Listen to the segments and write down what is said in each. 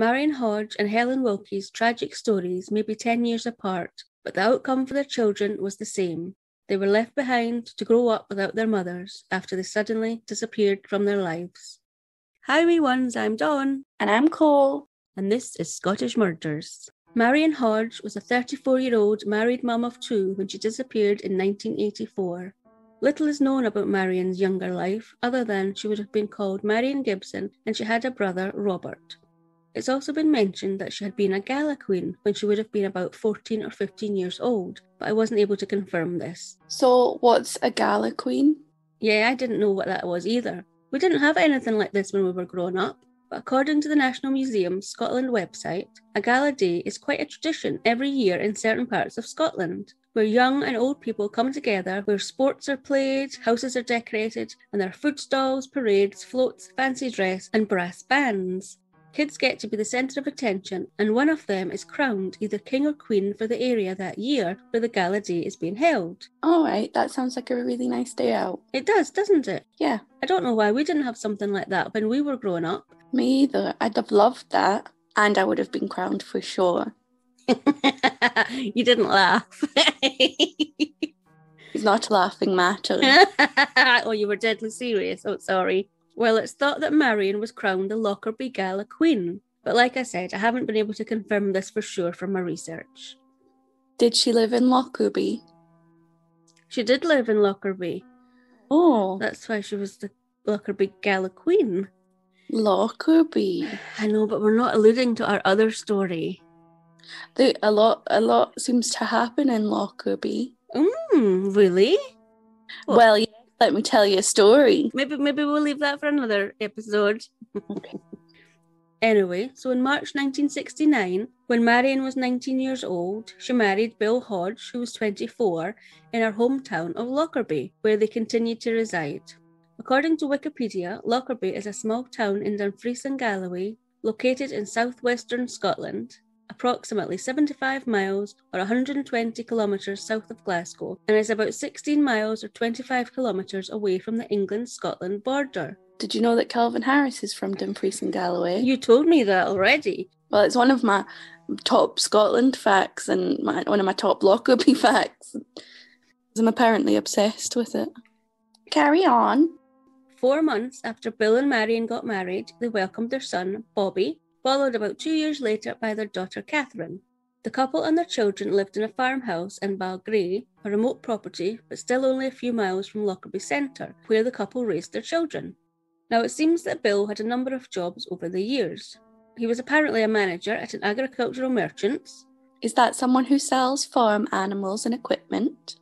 Marion Hodge and Helen Wilkie's tragic stories may be 10 years apart, but the outcome for their children was the same. They were left behind to grow up without their mothers after they suddenly disappeared from their lives. Hi wee ones, I'm Dawn. And I'm Cole. And this is Scottish Murders. Marion Hodge was a 34-year-old married mum of 2 when she disappeared in 1984. Little is known about Marion's younger life other than she would have been called Marion Gibson and she had a brother, Robert. It's also been mentioned that she had been a gala queen when she would have been about 14 or 15 years old, but I wasn't able to confirm this. So what's a gala queen? Yeah, I didn't know what that was either. We didn't have anything like this when we were growing up, but according to the National Museum Scotland website, a gala day is quite a tradition every year in certain parts of Scotland, where young and old people come together, where sports are played, houses are decorated, and there are food stalls, parades, floats, fancy dress, and brass bands. Kids get to be the centre of attention, and one of them is crowned either king or queen for the area that year where the gala day is being held. All right, that sounds like a really nice day out. It does, doesn't it? Yeah. I don't know why we didn't have something like that when we were growing up. Me either. I'd have loved that, and I would have been crowned for sure. You didn't laugh. It's not a laughing matter. Oh, you were deadly serious. Oh, sorry. Well, it's thought that Marion was crowned the Lockerbie Gala Queen, but like I said, I haven't been able to confirm this for sure from my research. Did she live in Lockerbie? She did live in Lockerbie. Oh. That's why she was the Lockerbie Gala Queen. Lockerbie. I know, but we're not alluding to our other story. A lot seems to happen in Lockerbie. Really? Well, yeah, let me tell you a story. Maybe we'll leave that for another episode. Okay. Anyway, so in March 1969, when Marion was 19 years old, she married Bill Hodge, who was 24, in her hometown of Lockerbie, where they continued to reside. According to Wikipedia, Lockerbie is a small town in Dumfries and Galloway, located in southwestern Scotland, approximately 75 miles or 120 kilometres south of Glasgow, and is about 16 miles or 25 kilometres away from the England-Scotland border. Did you know that Calvin Harris is from Dumfries and Galloway? You told me that already. Well, it's one of my top Scotland facts and one of my top Lockerbie facts. I'm apparently obsessed with it. Carry on. 4 months after Bill and Marion got married, they welcomed their son, Bobby, followed about 2 years later by their daughter, Catherine. The couple and their children lived in a farmhouse in Balgray, a remote property, but still only a few miles from Lockerbie Centre, where the couple raised their children. Now, it seems that Bill had a number of jobs over the years. He was apparently a manager at an agricultural merchant's. Is that someone who sells farm animals and equipment?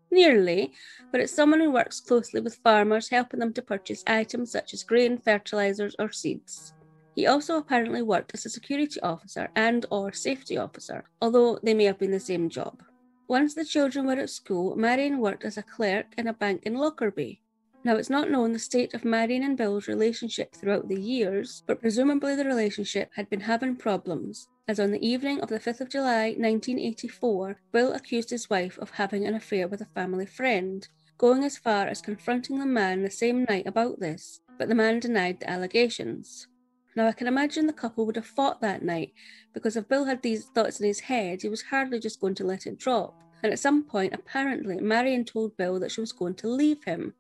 Nearly, but it's someone who works closely with farmers, helping them to purchase items such as grain, fertilisers or seeds. He also apparently worked as a security officer and/or safety officer, although they may have been the same job. Once the children were at school, Marion worked as a clerk in a bank in Lockerbie. Now, it's not known the state of Marion and Bill's relationship throughout the years, but presumably the relationship had been having problems, as on the evening of the 5th of July 1984, Bill accused his wife of having an affair with a family friend, going as far as confronting the man the same night about this, but the man denied the allegations. Now, I can imagine the couple would have fought that night, because if Bill had these thoughts in his head, he was hardly just going to let it drop, and at some point, apparently, Marion told Bill that she was going to leave him.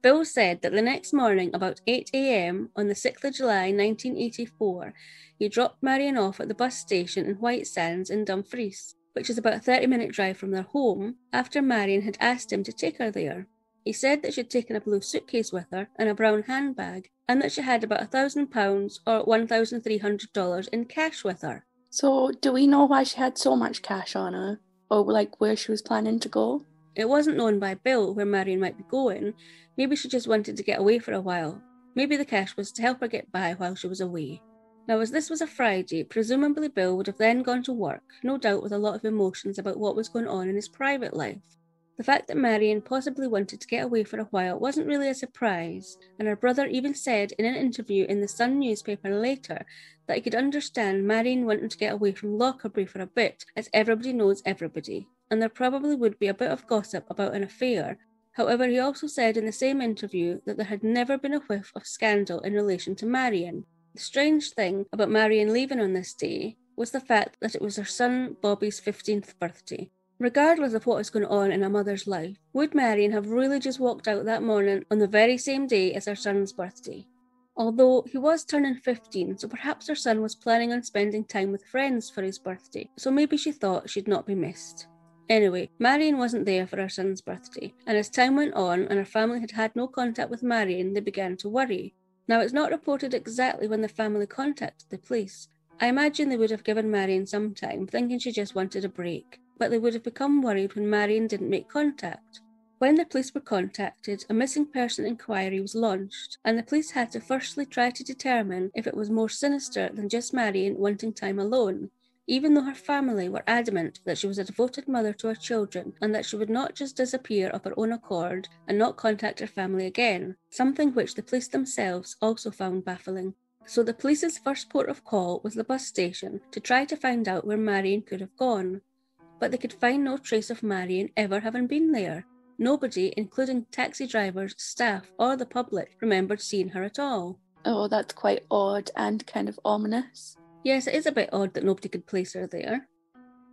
Bill said that the next morning, about 8 a.m. on the 6th of July 1984, he dropped Marion off at the bus station in White Sands in Dumfries, which is about a 30-minute drive from their home, after Marion had asked him to take her there. He said that she'd taken a blue suitcase with her and a brown handbag, and that she had about £1,000 or $1,300 in cash with her. So, do we know why she had so much cash on her? Or, where she was planning to go? It wasn't known by Bill where Marion might be going. Maybe she just wanted to get away for a while. Maybe the cash was to help her get by while she was away. Now, as this was a Friday, presumably Bill would have then gone to work, no doubt with a lot of emotions about what was going on in his private life. The fact that Marion possibly wanted to get away for a while wasn't really a surprise, and her brother even said in an interview in the Sun newspaper later that he could understand Marion wanting to get away from Lockerbie for a bit, as everybody knows everybody, and there probably would be a bit of gossip about an affair. However, he also said in the same interview that there had never been a whiff of scandal in relation to Marion. The strange thing about Marion leaving on this day was the fact that it was her son Bobby's 15th birthday. Regardless of what is going on in a mother's life, would Marion have really just walked out that morning on the very same day as her son's birthday? Although he was turning 15, so perhaps her son was planning on spending time with friends for his birthday, so maybe she thought she'd not be missed. Anyway, Marion wasn't there for her son's birthday, and as time went on and her family had had no contact with Marion, they began to worry. Now, it's not reported exactly when the family contacted the police. I imagine they would have given Marion some time, thinking she just wanted a break, but they would have become worried when Marion didn't make contact. When the police were contacted, a missing person inquiry was launched, and the police had to firstly try to determine if it was more sinister than just Marion wanting time alone, even though her family were adamant that she was a devoted mother to her children and that she would not just disappear of her own accord and not contact her family again, something which the police themselves also found baffling. So the police's first port of call was the bus station to try to find out where Marion could have gone. But they could find no trace of Marion ever having been there. Nobody, including taxi drivers, staff, or the public, remembered seeing her at all. Oh, that's quite odd and kind of ominous. Yes, it is a bit odd that nobody could place her there.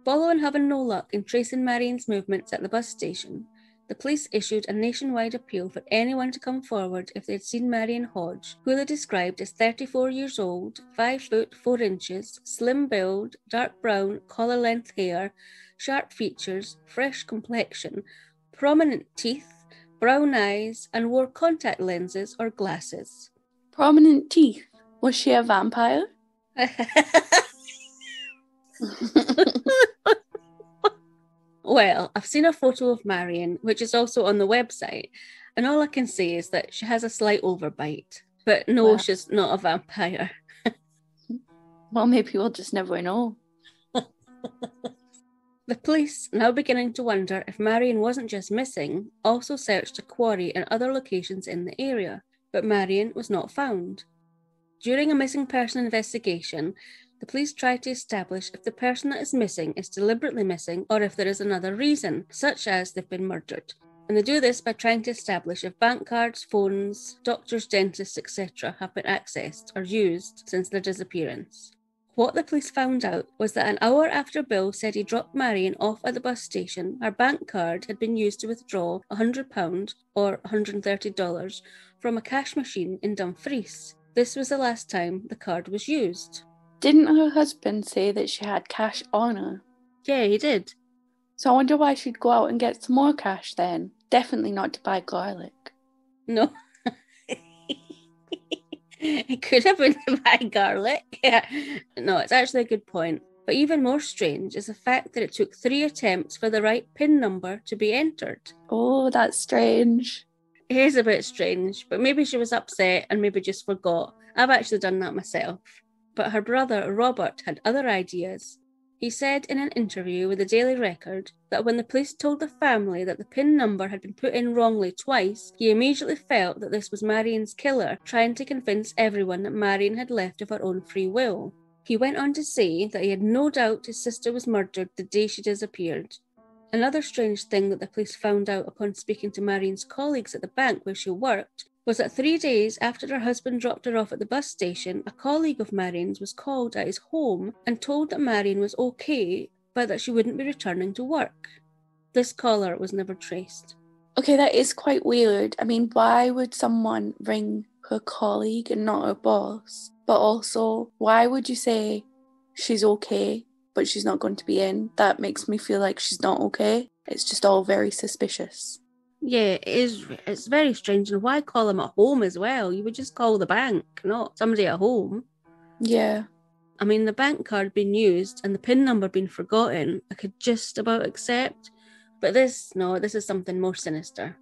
Following having no luck in tracing Marion's movements at the bus station, the police issued a nationwide appeal for anyone to come forward if they had seen Marion Hodge, who they described as 34 years old, 5 foot 4 inches, slim build, dark brown, collar-length hair, sharp features, fresh complexion, prominent teeth, brown eyes, and wore contact lenses or glasses. Prominent teeth? Was she a vampire? Well, I've seen a photo of Marion, which is also on the website, and all I can say is that she has a slight overbite. But no, Well. she's not a vampire. Well, maybe we'll just never know. The police, now beginning to wonder if Marion wasn't just missing, also searched a quarry and other locations in the area, but Marion was not found. During a missing person investigation, the police try to establish if the person that is missing is deliberately missing or if there is another reason, such as they've been murdered. And they do this by trying to establish if bank cards, phones, doctors, dentists, etc. have been accessed or used since their disappearance. What the police found out was that an hour after Bill said he dropped Marion off at the bus station, her bank card had been used to withdraw £100 or $130 from a cash machine in Dumfries. This was the last time the card was used. Didn't her husband say that she had cash on her? Yeah, he did. So I wonder why she'd go out and get some more cash then. Definitely not to buy garlic. No. It could have been to buy garlic. Yeah. No, it's actually a good point. But even more strange is the fact that it took 3 attempts for the right PIN number to be entered. Oh, that's strange. It is a bit strange, but maybe she was upset and maybe just forgot. I've actually done that myself. But her brother, Robert, had other ideas. He said in an interview with the Daily Record that when the police told the family that the PIN number had been put in wrongly twice, he immediately felt that this was Marion's killer trying to convince everyone that Marion had left of her own free will. He went on to say that he had no doubt his sister was murdered the day she disappeared. Another strange thing that the police found out upon speaking to Marion's colleagues at the bank where she worked was that 3 days after her husband dropped her off at the bus station, a colleague of Marion's was called at his home and told that Marion was okay, but that she wouldn't be returning to work. This caller was never traced. Okay, that is quite weird. I mean, why would someone ring her colleague and not her boss? But also, why would you say she's okay, but she's not going to be in? That makes me feel like she's not okay. It's just all very suspicious. Yeah, it's very strange. And why call them at home as well? You would just call the bank, not somebody at home. Yeah. I mean, the bank card being used and the PIN number being forgotten, I could just about accept. But this is something more sinister.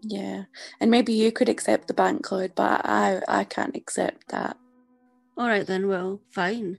Yeah. And maybe you could accept the bank card, but I can't accept that. All right then, well, fine.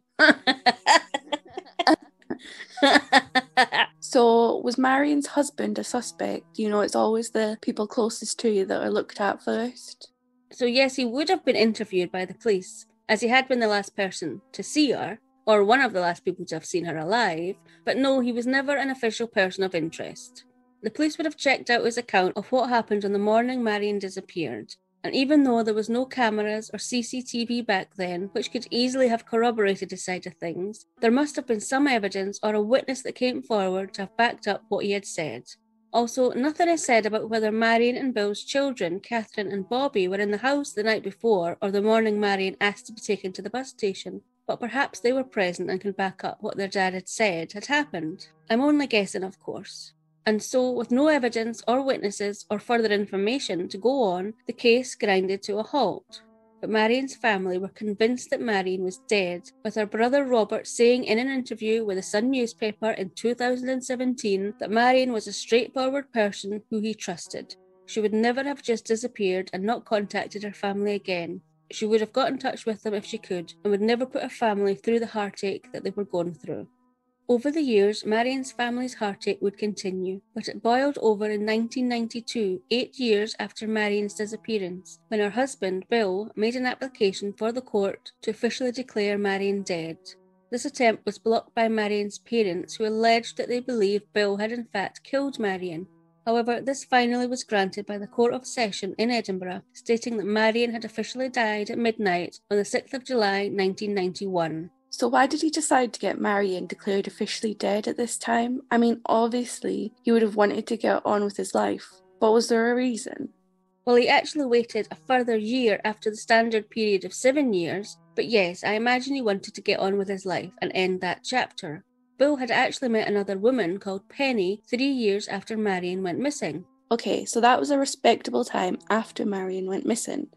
So, was Marion's husband a suspect? You know, it's always the people closest to you that are looked at first. So yes, he would have been interviewed by the police, as he had been the last person to see her, or one of the last people to have seen her alive, but no, he was never an official person of interest. The police would have checked out his account of what happened on the morning Marion disappeared. And even though there was no cameras or CCTV back then, which could easily have corroborated his side of things, there must have been some evidence or a witness that came forward to have backed up what he had said. Also, nothing is said about whether Marion and Bill's children, Catherine and Bobby, were in the house the night before or the morning Marion asked to be taken to the bus station, but perhaps they were present and can back up what their dad had said had happened. I'm only guessing, of course. And so, with no evidence or witnesses or further information to go on, the case grinded to a halt. But Marion's family were convinced that Marion was dead, with her brother Robert saying in an interview with the Sun newspaper in 2017 that Marion was a straightforward person who he trusted. She would never have just disappeared and not contacted her family again. She would have got in touch with them if she could, and would never put her family through the heartache that they were going through. Over the years, Marion's family's heartache would continue, but it boiled over in 1992, 8 years after Marion's disappearance, when her husband, Bill, made an application for the court to officially declare Marion dead. This attempt was blocked by Marion's parents, who alleged that they believed Bill had in fact killed Marion. However, this finally was granted by the Court of Session in Edinburgh, stating that Marion had officially died at midnight on the 6th of July 1991. So why did he decide to get Marion declared officially dead at this time? I mean, obviously, he would have wanted to get on with his life, but was there a reason? Well, he actually waited a further year after the standard period of 7 years, but yes, I imagine he wanted to get on with his life and end that chapter. Bill had actually met another woman called Penny 3 years after Marion went missing. Okay, so that was a respectable time after Marion went missing.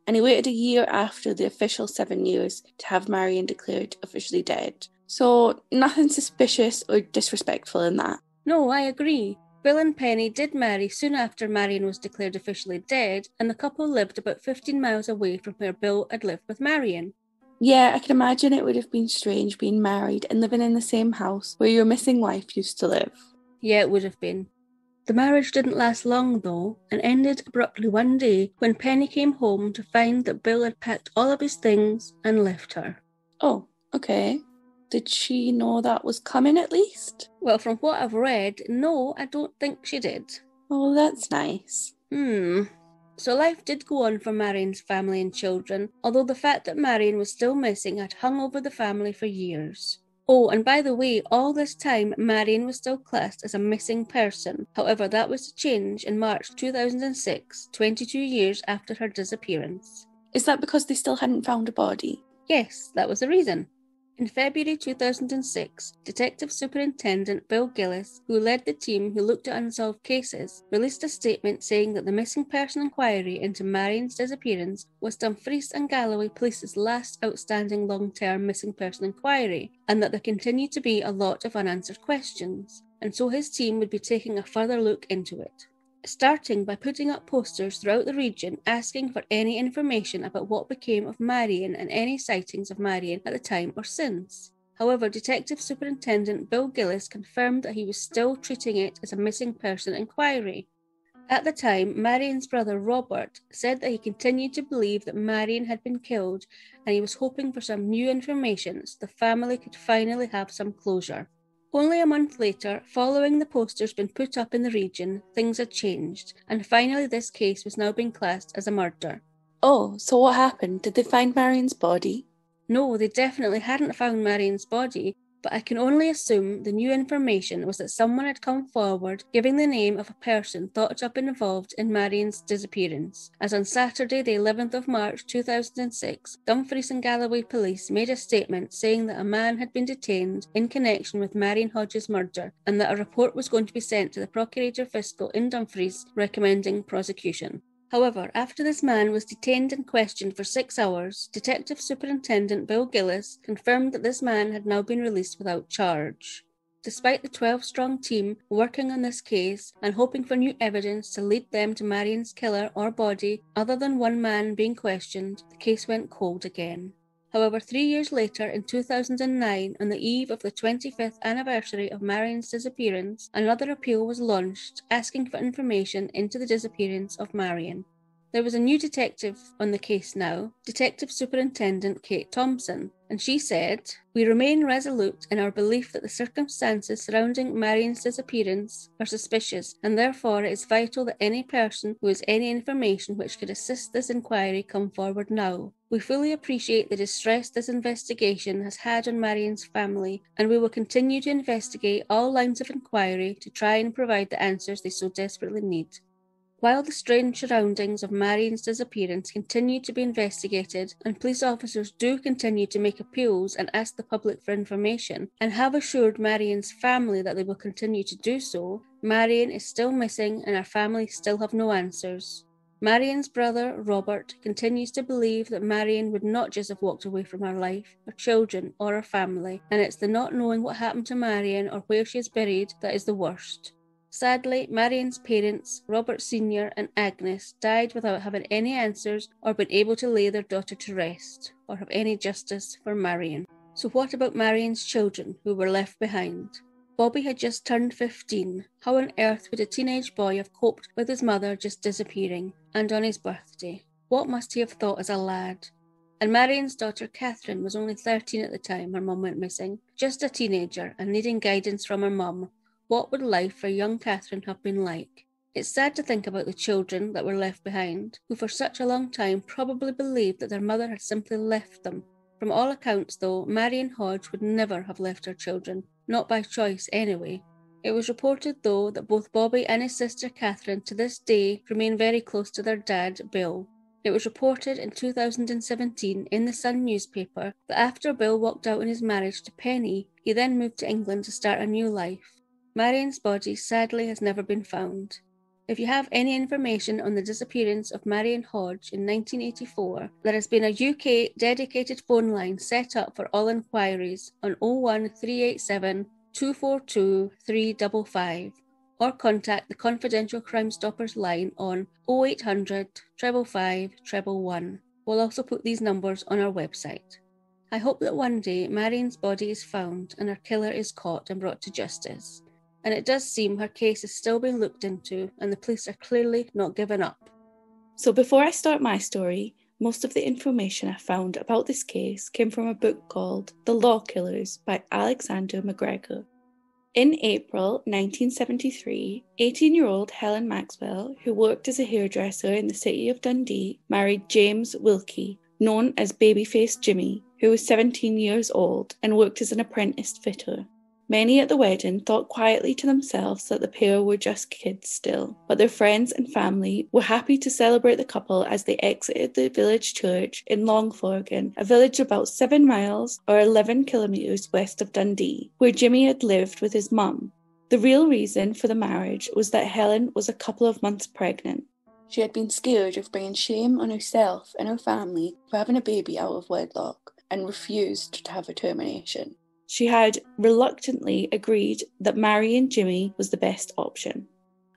And he waited a year after the official 7 years to have Marion declared officially dead. So nothing suspicious or disrespectful in that. No, I agree. Bill and Penny did marry soon after Marion was declared officially dead, and the couple lived about 15 miles away from where Bill had lived with Marion. Yeah, I can imagine it would have been strange being married and living in the same house where your missing wife used to live. Yeah, it would have been. The marriage didn't last long, though, and ended abruptly one day when Penny came home to find that Bill had packed all of his things and left her. Oh, okay. Did she know that was coming at least? Well, from what I've read, no, I don't think she did. Oh, that's nice. So life did go on for Marion's family and children, although the fact that Marion was still missing had hung over the family for years. Oh, and by the way, all this time, Marion was still classed as a missing person. However, that was to change in March 2006, 22 years after her disappearance. Is that because they still hadn't found a body? Yes, that was the reason. In February 2006, Detective Superintendent Bill Gillis, who led the team who looked at unsolved cases, released a statement saying that the missing person inquiry into Marion's disappearance was Dumfries and Galloway Police's last outstanding long-term missing person inquiry, and that there continued to be a lot of unanswered questions, and so his team would be taking a further look into it. Starting by putting up posters throughout the region asking for any information about what became of Marion and any sightings of Marion at the time or since. However, Detective Superintendent Bill Gillis confirmed that he was still treating it as a missing person inquiry. At the time, Marion's brother Robert said that he continued to believe that Marion had been killed and he was hoping for some new information so the family could finally have some closure. Only a month later, following the posters being put up in the region, things had changed, and finally this case was now being classed as a murder. Oh, so what happened? Did they find Marion's body? No, they definitely hadn't found Marion's body, but I can only assume the new information was that someone had come forward giving the name of a person thought to have been involved in Marion's disappearance, as on Saturday the 11th of March 2006, Dumfries and Galloway Police made a statement saying that a man had been detained in connection with Marion Hodge's murder and that a report was going to be sent to the Procurator Fiscal in Dumfries recommending prosecution. However, after this man was detained and questioned for 6 hours, Detective Superintendent Bill Gillis confirmed that this man had now been released without charge. Despite the 12-strong team working on this case and hoping for new evidence to lead them to Marion's killer or body, other than one man being questioned, the case went cold again. However, 3 years later, in 2009, on the eve of the 25th anniversary of Marion's disappearance, another appeal was launched asking for information into the disappearance of Marion. There was a new detective on the case now, Detective Superintendent Kate Thompson, and she said, "We remain resolute in our belief that the circumstances surrounding Marion's disappearance are suspicious, and therefore it is vital that any person who has any information which could assist this inquiry come forward now. We fully appreciate the distress this investigation has had on Marion's family, and we will continue to investigate all lines of inquiry to try and provide the answers they so desperately need." While the strange surroundings of Marion's disappearance continue to be investigated, and police officers do continue to make appeals and ask the public for information, and have assured Marion's family that they will continue to do so, Marion is still missing and her family still have no answers. Marion's brother, Robert, continues to believe that Marion would not just have walked away from her life, her children, or her family, and it's the not knowing what happened to Marion or where she is buried that is the worst. Sadly, Marion's parents, Robert Sr. and Agnes, died without having any answers or being able to lay their daughter to rest, or have any justice for Marion. So what about Marion's children, who were left behind? Bobby had just turned 15. How on earth would a teenage boy have coped with his mother just disappearing, and on his birthday? What must he have thought as a lad? And Marion's daughter Catherine was only 13 at the time her mum went missing, just a teenager and needing guidance from her mum. What would life for young Catherine have been like? It's sad to think about the children that were left behind, who for such a long time probably believed that their mother had simply left them. From all accounts, though, Marion Hodge would never have left her children, not by choice anyway. It was reported, though, that both Bobby and his sister Catherine to this day remain very close to their dad, Bill. It was reported in 2017 in the Sun newspaper that after Bill walked out in his marriage to Penny, he then moved to England to start a new life. Marion's body sadly has never been found. If you have any information on the disappearance of Marion Hodge in 1984, there has been a UK dedicated phone line set up for all inquiries on 01387 242 355, or contact the Confidential Crime Stoppers line on 0800 555 111. We'll also put these numbers on our website. I hope that one day Marion's body is found and her killer is caught and brought to justice. And it does seem her case is still being looked into and the police are clearly not giving up. So before I start my story, most of the information I found about this case came from a book called The Law Killers by Alexander McGregor. In April 1973, 18-year-old Helen Maxwell, who worked as a hairdresser in the city of Dundee, married James Wilkie, known as Babyface Jimmy, who was 17 years old and worked as an apprentice fitter. Many at the wedding thought quietly to themselves that the pair were just kids still, but their friends and family were happy to celebrate the couple as they exited the village church in Longforgan, a village about 7 miles or 11 kilometres west of Dundee, where Jimmy had lived with his mum. The real reason for the marriage was that Helen was a couple of months pregnant. She had been scared of bringing shame on herself and her family for having a baby out of wedlock, and refused to have a termination. She had reluctantly agreed that marrying Jimmy was the best option.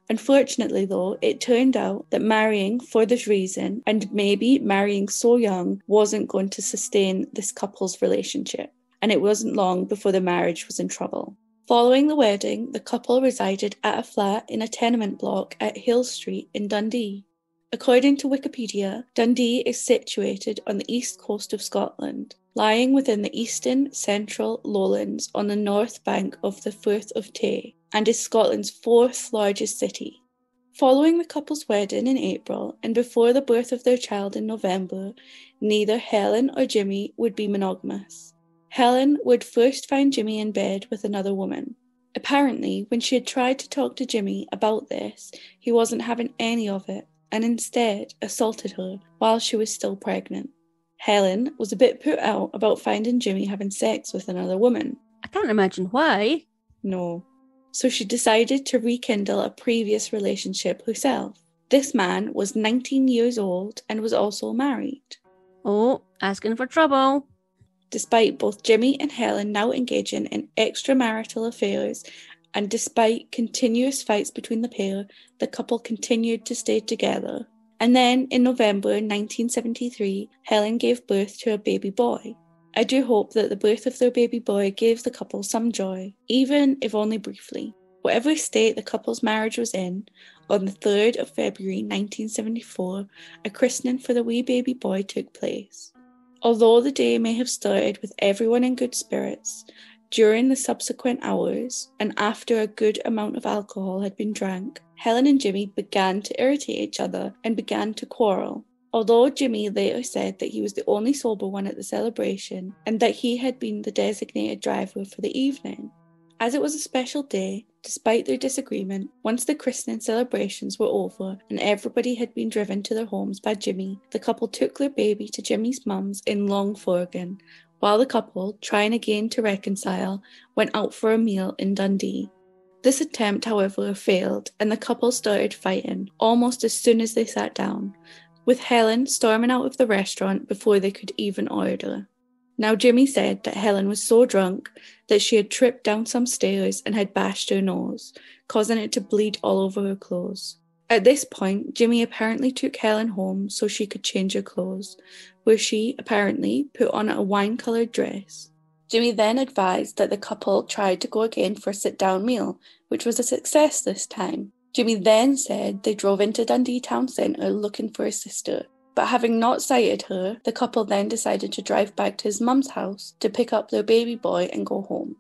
Unfortunately, though, it turned out that marrying for this reason, and maybe marrying so young, wasn't going to sustain this couple's relationship, and it wasn't long before the marriage was in trouble. Following the wedding, the couple resided at a flat in a tenement block at Hill Street in Dundee. According to Wikipedia, Dundee is situated on the east coast of Scotland, lying within the eastern central lowlands on the north bank of the Firth of Tay, and is Scotland's 4th largest city. Following the couple's wedding in April, and before the birth of their child in November, neither Helen or Jimmy would be monogamous. Helen would first find Jimmy in bed with another woman. Apparently, when she had tried to talk to Jimmy about this, he wasn't having any of it, and instead assaulted her while she was still pregnant. Helen was a bit put out about finding Jimmy having sex with another woman. I can't imagine why. No. So she decided to rekindle a previous relationship herself. This man was 19 years old and was also married. Oh, asking for trouble. Despite both Jimmy and Helen now engaging in extramarital affairs, and despite continuous fights between the pair, the couple continued to stay together. And then, in November 1973, Helen gave birth to a baby boy. I do hope that the birth of their baby boy gave the couple some joy, even if only briefly. Whatever state the couple's marriage was in, On the 3rd of February 1974, a christening for the wee baby boy took place. Although the day may have started with everyone in good spirits, during the subsequent hours, and after a good amount of alcohol had been drank, Helen and Jimmy began to irritate each other and began to quarrel. Although Jimmy later said that he was the only sober one at the celebration and that he had been the designated driver for the evening. As it was a special day, despite their disagreement, once the christening celebrations were over and everybody had been driven to their homes by Jimmy, the couple took their baby to Jimmy's mum's in Longforgan, while the couple, trying again to reconcile, went out for a meal in Dundee. This attempt, however, failed, and the couple started fighting almost as soon as they sat down, with Helen storming out of the restaurant before they could even order. Now Jimmy said that Helen was so drunk that she had tripped down some stairs and had bashed her nose, causing it to bleed all over her clothes. At this point, Jimmy apparently took Helen home so she could change her clothes, where she, apparently, put on a wine-coloured dress. Jimmy then advised that the couple tried to go again for a sit-down meal, which was a success this time. Jimmy then said they drove into Dundee town centre looking for his sister, but having not sighted her, the couple then decided to drive back to his mum's house to pick up their baby boy and go home.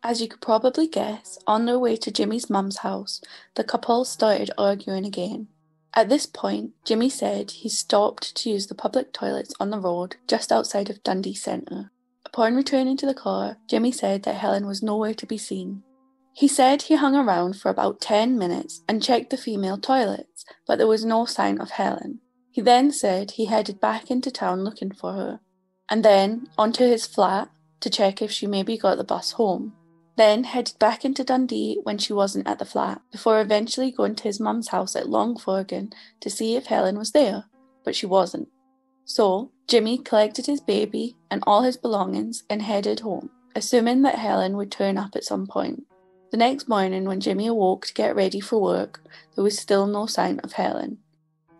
As you could probably guess, on their way to Jimmy's mum's house, the couple started arguing again. At this point, Jimmy said he stopped to use the public toilets on the road just outside of Dundee Centre. Upon returning to the car, Jimmy said that Helen was nowhere to be seen. He said he hung around for about 10 minutes and checked the female toilets, but there was no sign of Helen. He then said he headed back into town looking for her, and then onto his flat to check if she maybe got the bus home. Then headed back into Dundee when she wasn't at the flat, before eventually going to his mum's house at Longforgan to see if Helen was there, but she wasn't. So, Jimmy collected his baby and all his belongings and headed home, assuming that Helen would turn up at some point. The next morning when Jimmy awoke to get ready for work, there was still no sign of Helen.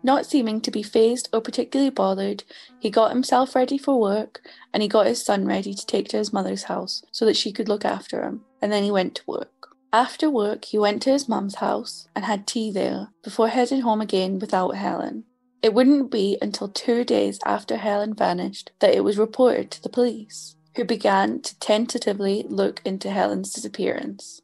Not seeming to be fazed or particularly bothered, he got himself ready for work and he got his son ready to take to his mother's house so that she could look after him, and then he went to work. After work, he went to his mum's house and had tea there before heading home again without Helen. It wouldn't be until 2 days after Helen vanished that it was reported to the police, who began to tentatively look into Helen's disappearance.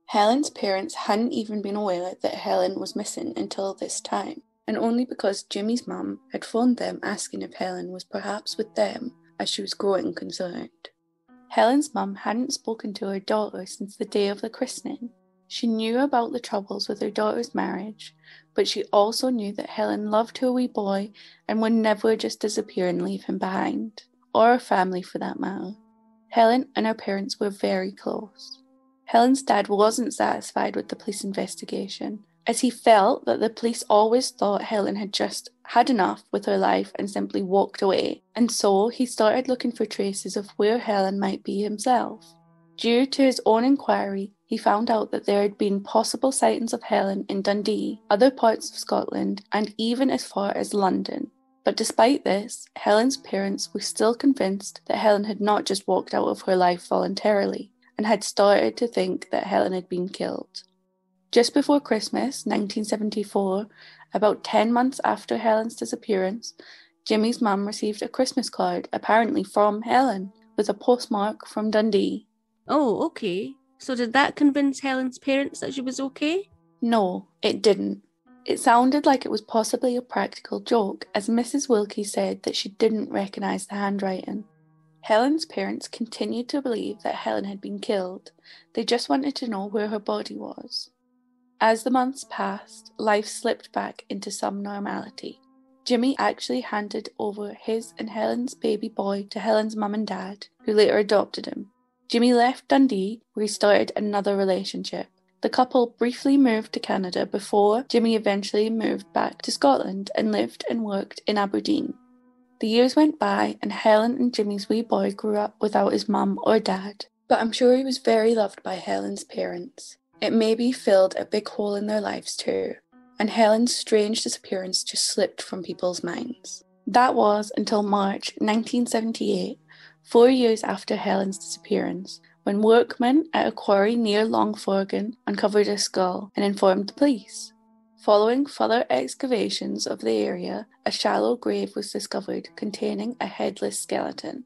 Helen's parents hadn't even been aware that Helen was missing until this time, and only because Jimmy's mum had phoned them asking if Helen was perhaps with them, as she was growing concerned. Helen's mum hadn't spoken to her daughter since the day of the christening. She knew about the troubles with her daughter's marriage, but she also knew that Helen loved her wee boy and would never just disappear and leave him behind, or her family for that matter. Helen and her parents were very close. Helen's dad wasn't satisfied with the police investigation, as he felt that the police always thought Helen had just had enough with her life and simply walked away, and so he started looking for traces of where Helen might be himself. Due to his own inquiry, he found out that there had been possible sightings of Helen in Dundee, other parts of Scotland, and even as far as London. But despite this, Helen's parents were still convinced that Helen had not just walked out of her life voluntarily, and had started to think that Helen had been killed. Just before Christmas, 1974, about 10 months after Helen's disappearance, Jimmy's mum received a Christmas card, apparently from Helen, with a postmark from Dundee. Oh, okay. So did that convince Helen's parents that she was okay? No, it didn't. It sounded like it was possibly a practical joke, as Mrs. Wilkie said that she didn't recognise the handwriting. Helen's parents continued to believe that Helen had been killed. They just wanted to know where her body was. As the months passed, life slipped back into some normality. Jimmy actually handed over his and Helen's baby boy to Helen's mum and dad, who later adopted him. Jimmy left Dundee, where he started another relationship. The couple briefly moved to Canada before Jimmy eventually moved back to Scotland and lived and worked in Aberdeen. The years went by and Helen and Jimmy's wee boy grew up without his mum or dad, but I'm sure he was very loved by Helen's parents. It maybe filled a big hole in their lives too, and Helen's strange disappearance just slipped from people's minds. That was until March 1978, 4 years after Helen's disappearance, when workmen at a quarry near Longforgan uncovered a skull and informed the police. Following further excavations of the area, a shallow grave was discovered containing a headless skeleton.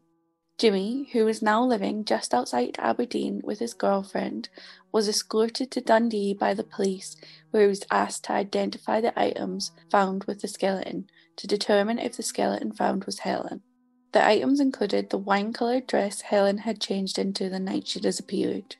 Jimmy, who was now living just outside Aberdeen with his girlfriend, was escorted to Dundee by the police, where he was asked to identify the items found with the skeleton to determine if the skeleton found was Helen. The items included the wine-coloured dress Helen had changed into the night she disappeared.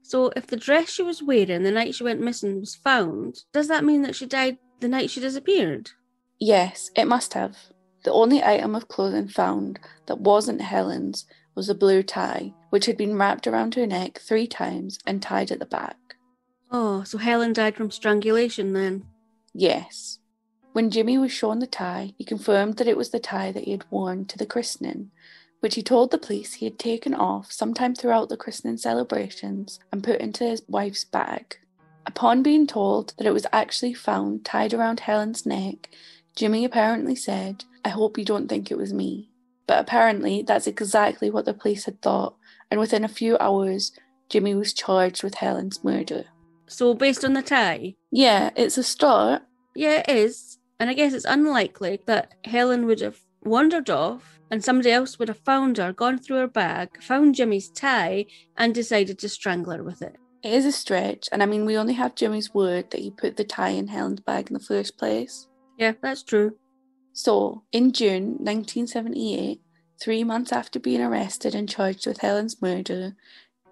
So if the dress she was wearing the night she went missing was found, does that mean that she died the night she disappeared? Yes, it must have. The only item of clothing found that wasn't Helen's was a blue tie, which had been wrapped around her neck 3 times and tied at the back. Oh, so Helen died from strangulation then? Yes. When Jimmy was shown the tie, he confirmed that it was the tie that he had worn to the christening, which he told the police he had taken off sometime throughout the christening celebrations and put into his wife's bag. Upon being told that it was actually found tied around Helen's neck, Jimmy apparently said, "I hope you don't think it was me." But apparently that's exactly what the police had thought, and within a few hours, Jimmy was charged with Helen's murder. So based on the tie? Yeah, it's a start. Yeah, it is. And I guess it's unlikely that Helen would have wandered off and somebody else would have found her, gone through her bag, found Jimmy's tie, and decided to strangle her with it. It is a stretch, and I mean, we only have Jimmy's word that he put the tie in Helen's bag in the first place. Yeah, that's true. So, in June 1978, 3 months after being arrested and charged with Helen's murder,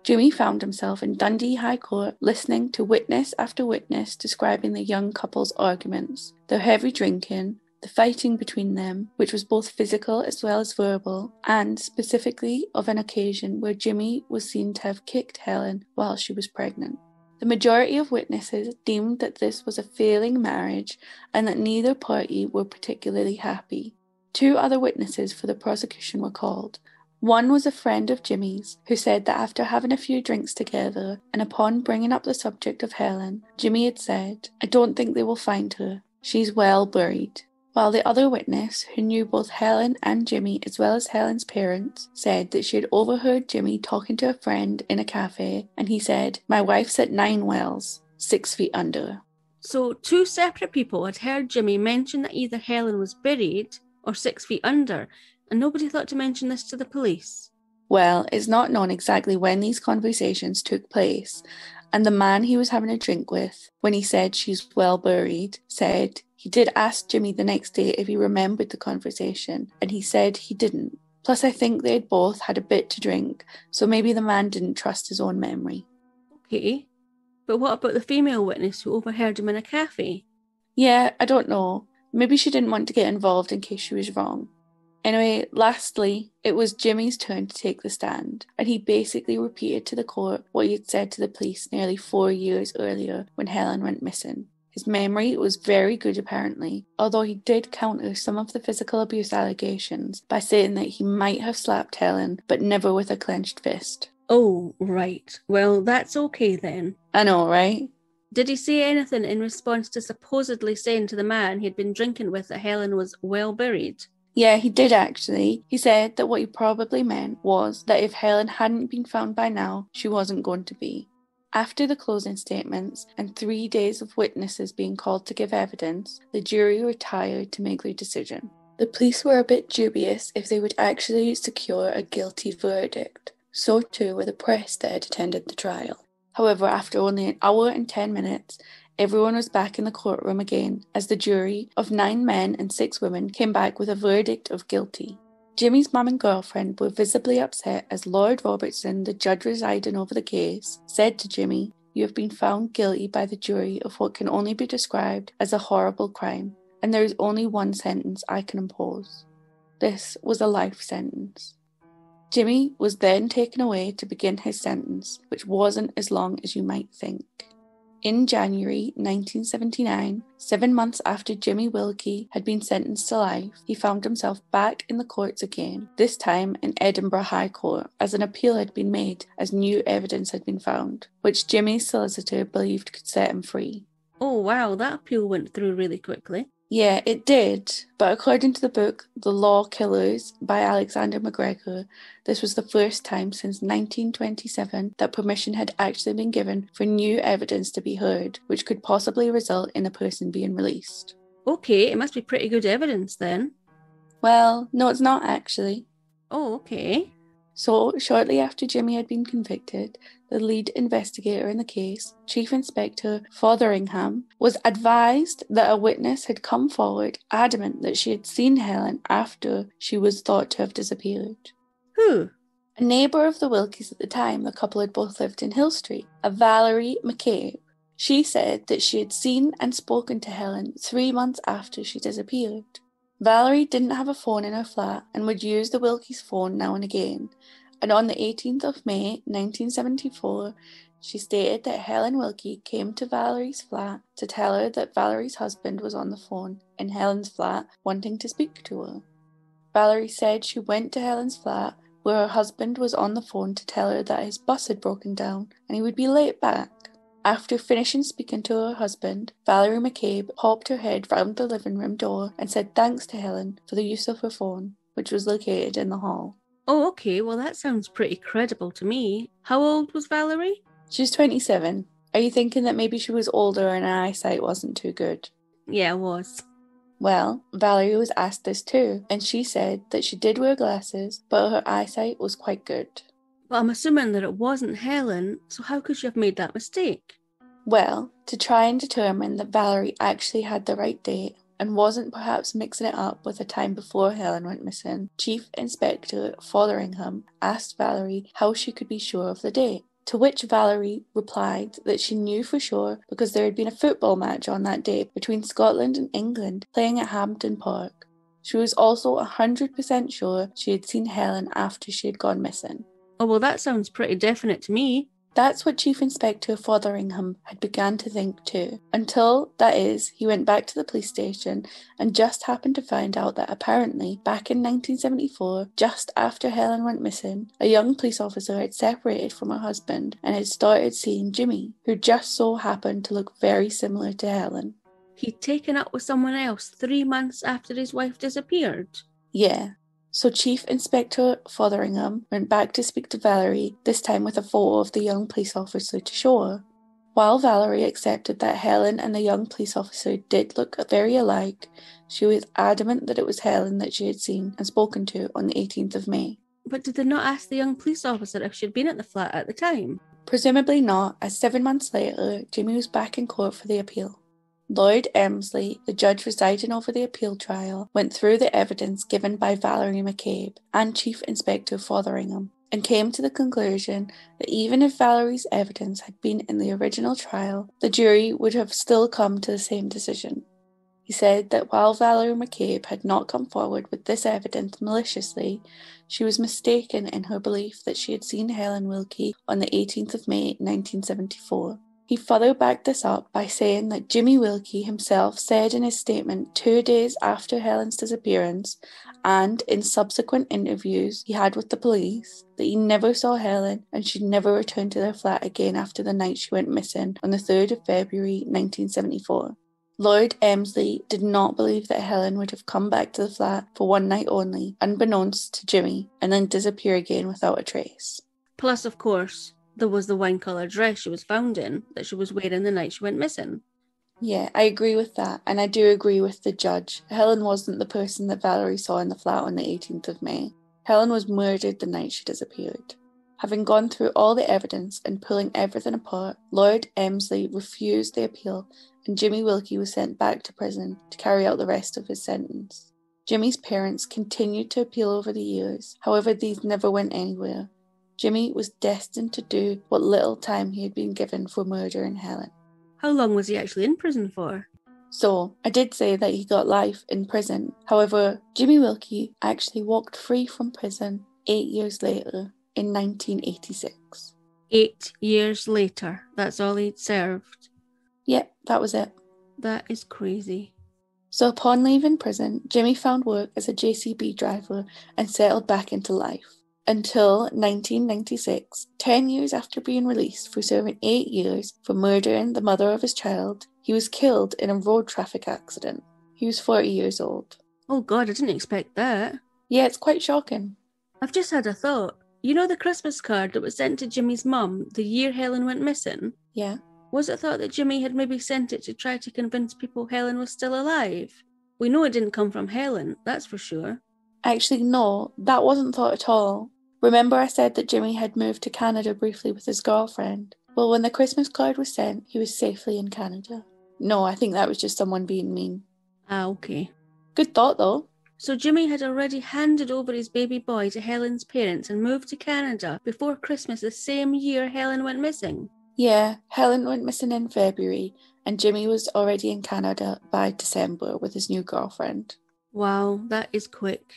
Jimmy found himself in Dundee High Court listening to witness after witness describing the young couple's arguments, their heavy drinking, the fighting between them, which was both physical as well as verbal, and specifically of an occasion where Jimmy was seen to have kicked Helen while she was pregnant. The majority of witnesses deemed that this was a failing marriage and that neither party were particularly happy. 2 other witnesses for the prosecution were called. One was a friend of Jimmy's, who said that after having a few drinks together, and upon bringing up the subject of Helen, Jimmy had said, "I don't think they will find her. She's well buried." While the other witness, who knew both Helen and Jimmy as well as Helen's parents, said that she had overheard Jimmy talking to a friend in a cafe, and he said, "My wife's at 9 wells, 6 feet under." So 2 separate people had heard Jimmy mention that either Helen was buried or 6 feet under, and nobody thought to mention this to the police. Well, it's not known exactly when these conversations took place, and the man he was having a drink with, when he said she's well buried, said he did ask Jimmy the next day if he remembered the conversation, and he said he didn't. Plus, I think they'd both had a bit to drink, so maybe the man didn't trust his own memory. Okay, but what about the female witness who overheard him in a cafe? Yeah, I don't know. Maybe she didn't want to get involved in case she was wrong. Anyway, lastly, it was Jimmy's turn to take the stand, and he basically repeated to the court what he had said to the police nearly 4 years earlier when Helen went missing. His memory was very good apparently, although he did counter some of the physical abuse allegations by saying that he might have slapped Helen, but never with a clenched fist. Oh, right. Well, that's okay then. I know, right? Did he say anything in response to supposedly saying to the man he'd been drinking with that Helen was well buried? Yeah, he did actually. He said that what he probably meant was that if Helen hadn't been found by now, she wasn't going to be. After the closing statements and 3 days of witnesses being called to give evidence, the jury retired to make their decision. The police were a bit dubious if they would actually secure a guilty verdict. So too were the press that had attended the trial. However, after only an hour and 10 minutes, everyone was back in the courtroom again as the jury of 9 men and 6 women came back with a verdict of guilty. Jimmy's mum and girlfriend were visibly upset as Lord Robertson, the judge presiding over the case, said to Jimmy, "You have been found guilty by the jury of what can only be described as a horrible crime, and there is only one sentence I can impose." This was a life sentence. Jimmy was then taken away to begin his sentence, which wasn't as long as you might think. In January 1979, 7 months after Jimmy Wilkie had been sentenced to life, he found himself back in the courts again, this time in Edinburgh High Court, as an appeal had been made as new evidence had been found, which Jimmy's solicitor believed could set him free. Oh wow, that appeal went through really quickly. Yeah, it did, but according to the book The Law Killers by Alexander McGregor, this was the first time since 1927 that permission had actually been given for new evidence to be heard, which could possibly result in a person being released. Okay, it must be pretty good evidence then. Well, no, it's not actually. Oh, okay. So, shortly after Jimmy had been convicted, the lead investigator in the case, Chief Inspector Fotheringham, was advised that a witness had come forward adamant that she had seen Helen after she was thought to have disappeared. Who? A neighbour of the Wilkies at the time the couple had both lived in Hill Street, a Valerie McCabe. She said that she had seen and spoken to Helen 3 months after she disappeared. Valerie didn't have a phone in her flat and would use the Wilkies' phone now and again, and on the 18th of May 1974, she stated that Helen Wilkie came to Valerie's flat to tell her that Valerie's husband was on the phone in Helen's flat wanting to speak to her. Valerie said she went to Helen's flat where her husband was on the phone to tell her that his bus had broken down and he would be late back. After finishing speaking to her husband, Valerie McCabe popped her head round the living room door and said thanks to Helen for the use of her phone, which was located in the hall. Oh, okay, well that sounds pretty credible to me. How old was Valerie? She was 27. Are you thinking that maybe she was older and her eyesight wasn't too good? Yeah, I was. Well, Valerie was asked this too, and she said that she did wear glasses, but her eyesight was quite good. But I'm assuming that it wasn't Helen, so how could she have made that mistake? Well, to try and determine that Valerie actually had the right date and wasn't perhaps mixing it up with the time before Helen went missing, Chief Inspector Fotheringham asked Valerie how she could be sure of the date. To which Valerie replied that she knew for sure because there had been a football match on that day between Scotland and England playing at Hampden Park. She was also 100% sure she had seen Helen after she had gone missing. Oh, well that sounds pretty definite to me. That's what Chief Inspector Fotheringham had begun to think too, until, that is, he went back to the police station and just happened to find out that apparently, back in 1974, just after Helen went missing, a young police officer had separated from her husband and had started seeing Jimmy, who just so happened to look very similar to Helen. He'd taken up with someone else 3 months after his wife disappeared. Yeah. So Chief Inspector Fotheringham went back to speak to Valerie, this time with a photo of the young police officer to show her. While Valerie accepted that Helen and the young police officer did look very alike, she was adamant that it was Helen that she had seen and spoken to on the 18th of May. But did they not ask the young police officer if she'd been at the flat at the time? Presumably not, as 7 months later, Jimmy was back in court for the appeal. Lloyd Emsley, the judge presiding over the appeal trial, went through the evidence given by Valerie McCabe and Chief Inspector Fotheringham and came to the conclusion that even if Valerie's evidence had been in the original trial, the jury would have still come to the same decision. He said that while Valerie McCabe had not come forward with this evidence maliciously, she was mistaken in her belief that she had seen Helen Wilkie on the 18th of May 1974. He further backed this up by saying that Jimmy Wilkie himself said in his statement 2 days after Helen's disappearance and in subsequent interviews he had with the police that he never saw Helen and she never returned to their flat again after the night she went missing on the 3rd of February 1974. Lloyd Emsley did not believe that Helen would have come back to the flat for one night only, unbeknownst to Jimmy, and then disappear again without a trace. Plus, of course, there was the wine-coloured dress she was found in that she was wearing the night she went missing. Yeah, I agree with that, and I do agree with the judge. Helen wasn't the person that Valerie saw in the flat on the 18th of May. Helen was murdered the night she disappeared. Having gone through all the evidence and pulling everything apart, Lloyd Emsley refused the appeal and Jimmy Wilkie was sent back to prison to carry out the rest of his sentence. Jimmy's parents continued to appeal over the years, however these never went anywhere. Jimmy was destined to do what little time he had been given for murdering Helen. How long was he actually in prison for? So, I did say that he got life in prison. However, Jimmy Wilkie actually walked free from prison 8 years later in 1986. 8 years later. That's all he'd served. Yep, that was it. That is crazy. So upon leaving prison, Jimmy found work as a JCB driver and settled back into life. Until 1996, 10 years after being released for serving 8 years for murdering the mother of his child, he was killed in a road traffic accident. He was 40 years old. Oh God, I didn't expect that. Yeah, it's quite shocking. I've just had a thought. You know the Christmas card that was sent to Jimmy's mum the year Helen went missing? Yeah. Was it thought that Jimmy had maybe sent it to try to convince people Helen was still alive? We know it didn't come from Helen, that's for sure. Actually, no, that wasn't thought at all. Remember I said that Jimmy had moved to Canada briefly with his girlfriend? Well, when the Christmas card was sent, he was safely in Canada. No, I think that was just someone being mean. Ah, okay. Good thought, though. So Jimmy had already handed over his baby boy to Helen's parents and moved to Canada before Christmas the same year Helen went missing? Yeah, Helen went missing in February, and Jimmy was already in Canada by December with his new girlfriend. Wow, that is quick.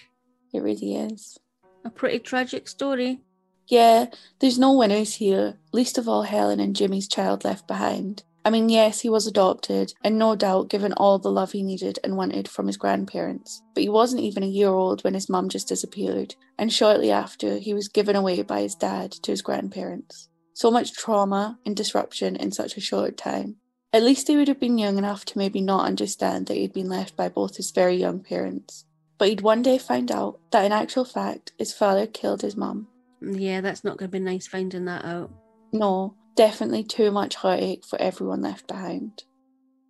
It really is. A pretty tragic story. Yeah, there's no winners here, least of all Helen and Jimmy's child left behind. I mean, yes, he was adopted, and no doubt given all the love he needed and wanted from his grandparents. But he wasn't even a year old when his mum just disappeared, and shortly after, he was given away by his dad to his grandparents. So much trauma and disruption in such a short time. At least he would have been young enough to maybe not understand that he'd been left by both his very young parents. But he'd one day find out that in actual fact, his father killed his mum. Yeah, that's not going to be nice finding that out. No, definitely too much heartache for everyone left behind.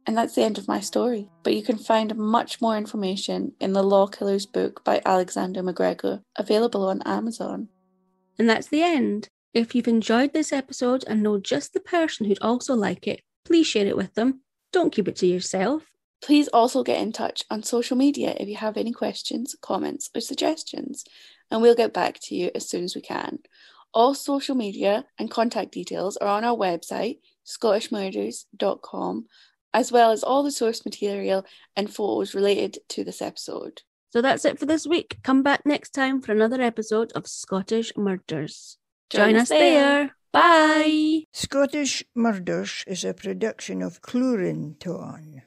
And that's the end of my story. But you can find much more information in the Law Killers book by Alexander McGregor, available on Amazon. And that's the end. If you've enjoyed this episode and know just the person who'd also like it, please share it with them. Don't keep it to yourself. Please also get in touch on social media if you have any questions, comments, or suggestions, and we'll get back to you as soon as we can. All social media and contact details are on our website, scottishmurders.com, as well as all the source material and photos related to this episode. So that's it for this week. Come back next time for another episode of Scottish Murders. Join us there. Bye. Scottish Murders is a production of Clurinton.